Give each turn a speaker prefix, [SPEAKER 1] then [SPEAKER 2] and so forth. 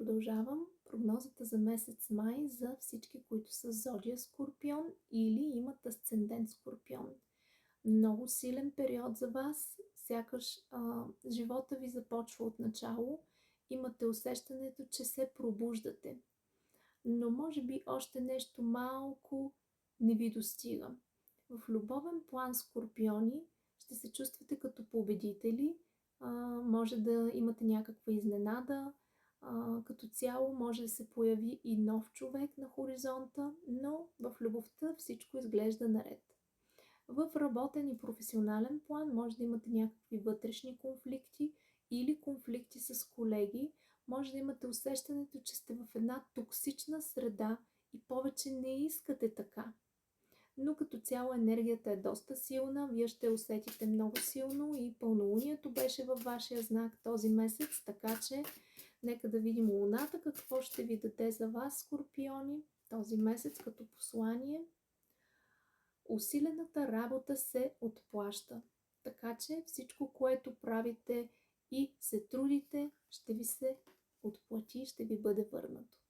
[SPEAKER 1] Продължавам прогнозата за месец май за всички, които са зодия Скорпион или имат асцендент Скорпион. Много силен период за вас, сякаш живота ви започва от начало, имате усещането, че се пробуждате. Но може би още нещо малко не ви достига. В любовен план, Скорпиони, ще се чувствате като победители, може да имате някаква изненада, като цяло може да се появи и нов човек на хоризонта, но в любовта всичко изглежда наред. В работен и професионален план може да имате някакви вътрешни конфликти или конфликти с колеги, може да имате усещането, че сте в една токсична среда и повече не искате така. Но като цяло енергията е доста силна, вие ще усетите много силно и пълнолунието беше във вашия знак този месец, така че нека да видим Луната какво ще ви даде за вас, Скорпиони, този месец като послание. Усилената работа се отплаща, така че всичко, което правите и се трудите, ще ви се отплати, ще ви бъде върнато.